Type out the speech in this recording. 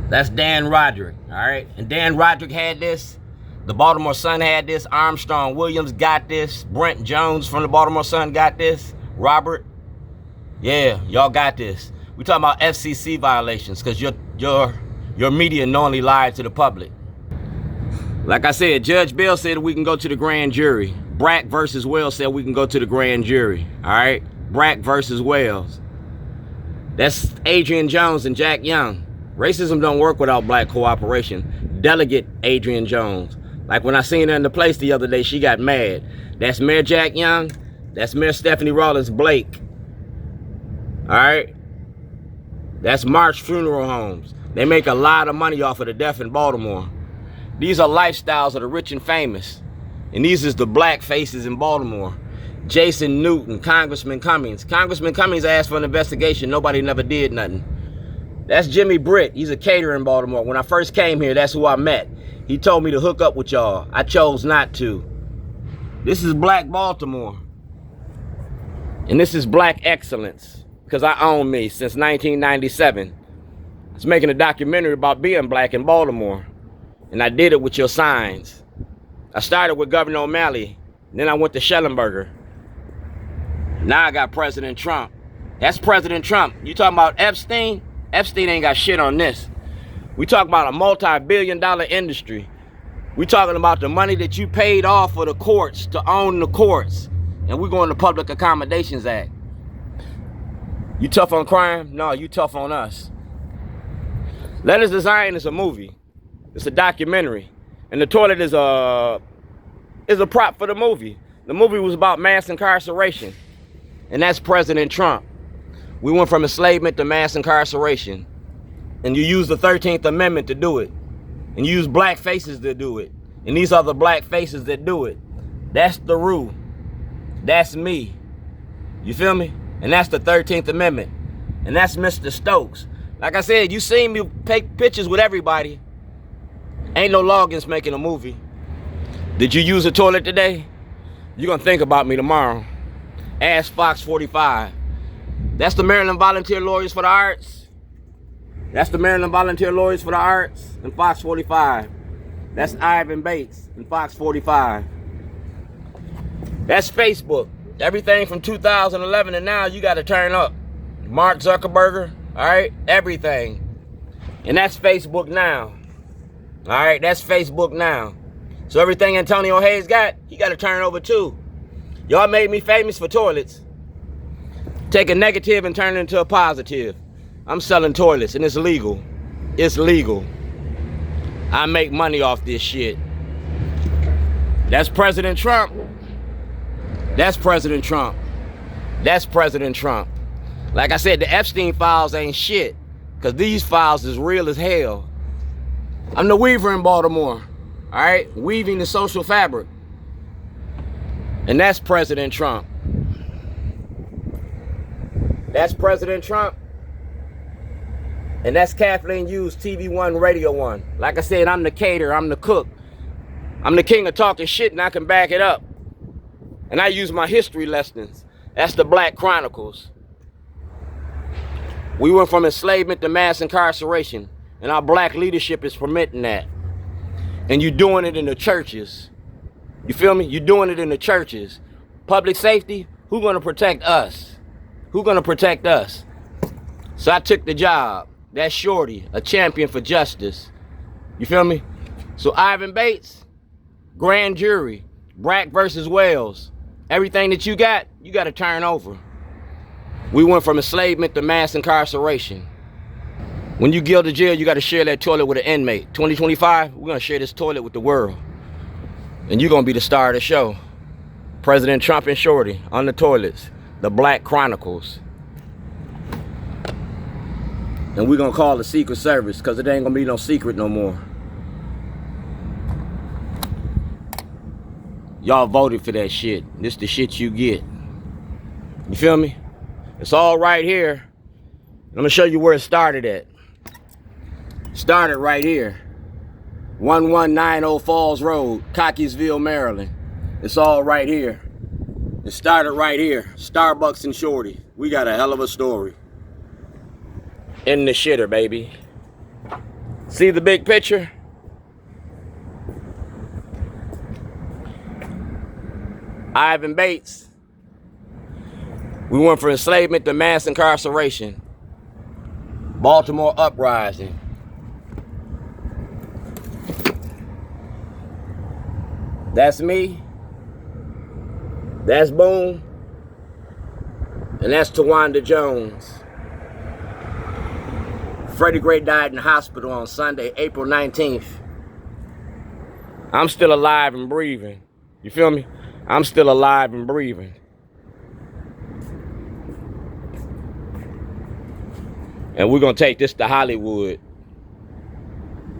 That's Dan Roderick, all right? And Dan Roderick had this. The Baltimore Sun had this. Armstrong Williams got this. Brent Jones from the Baltimore Sun got this. Robert, yeah, y'all got this. We talking about FCC violations because your media knowingly lied to the public. Like I said, Judge Bell said we can go to the grand jury. Brack versus Wells said we can go to the grand jury, all right? Brack versus Wells. That's Adrian Jones and Jack Young. Racism don't work without black cooperation. Delegate Adrian Jones. Like when I seen her in the place the other day, she got mad. That's Mayor Jack Young. That's Mayor Stephanie Rawlins Blake. All right? That's March Funeral Homes. They make a lot of money off of the deaf in Baltimore. These are lifestyles of the rich and famous. And these is the black faces in Baltimore. Jason Newton, Congressman Cummings. Congressman Cummings asked for an investigation. Nobody never did nothing. That's Jimmy Britt. He's a caterer in Baltimore. When I first came here, that's who I met. He told me to hook up with y'all. I chose not to. This is black Baltimore. And this is black excellence. Because I own me since 1997. I was making a documentary about being black in Baltimore. And I did it with your signs. I started with Gov.O'Malley. Then I went to Shellenberger. Now I got President Trump. That's President Trump. You talking about Epstein? Epstein ain't got shit on this. We talking about a multi-billion-dollar industry. We talking about the money that you paid off for the courts to own the courts. And we going to Public Accommodations Act. You tough on crime? No, you tough on us. Letters to Zion is a movie. It's a documentary. And the toilet is a prop for the movie. The movie was about mass incarceration. And that's President Trump. We went from enslavement to mass incarceration. And you use the 13th Amendment to do it. And you use black faces to do it. And these are the black faces that do it. That's the rule. That's me. You feel me? And that's the 13th Amendment. And that's Mr. Stokes. Like I said, you seen me take pictures with everybody. Ain't no logins making a movie. Did you use a toilet today? You're gonna think about me tomorrow. Ask Fox 45. That's the Maryland Volunteer Lawyers for the Arts. That's the Maryland Volunteer Lawyers for the Arts and Fox 45. That's Ivan Bates and Fox 45. That's Facebook. Everything from 2011 and now, you got to turn up. Mark Zuckerberg, all right? Everything. And that's Facebook now. All right, that's Facebook now. So everything Antonio Hayes got, he got to turn over too. Y'all made me famous for toilets. Take a negative and turn it into a positive. I'm selling toilets and it's legal. It's legal. I make money off this shit. That's President Trump. That's President Trump. That's President Trump. Like I said, the Epstein files ain't shit. Because these files is real as hell. I'm the weaver in Baltimore. Alright? Weaving the social fabric. And that's President Trump. That's President Trump. And that's Kathleen Hughes, TV One, Radio One. Like I said, I'm the caterer, I'm the cook. I'm the king of talking shit and I can back it up. And I use my history lessons. That's the Black Chronicles. We went from enslavement to mass incarceration. And our black leadership is permitting that. And you're doing it in the churches. You feel me? You're doing it in the churches. Public safety, who's gonna protect us? Who's gonna protect us? So I took the job. That's Shorty, a champion for justice. You feel me? So Ivan Bates, grand jury, Brack versus Wells. Everything that you got to turn over. We went from enslavement to mass incarceration. When you go to jail, you got to share that toilet with an inmate. 2025, we're going to share this toilet with the world. And you're going to be the star of the show. President Trump and Shorty on the toilets. The Black Chronicles. And we're going to call the Secret Service because it ain't going to be no secret no more. Y'all voted for that shit. This the shit you get. You feel me? It's all right here. I'm going to show you where it started at. Started right here. 1190 Falls Road, Cockeysville, Maryland. It's all right here. It started right here. Starbucks and Shorty. We got a hell of a story. In the shitter, baby. See the big picture? Ivan Bates. We went from enslavement to mass incarceration. Baltimore uprising. That's me. That's Boone. And that's Tawanda Jones. Freddie Gray died in the hospital on Sunday, April 19th. I'm still alive and breathing. You feel me? I'm still alive and breathing. And we're going to take this to Hollywood.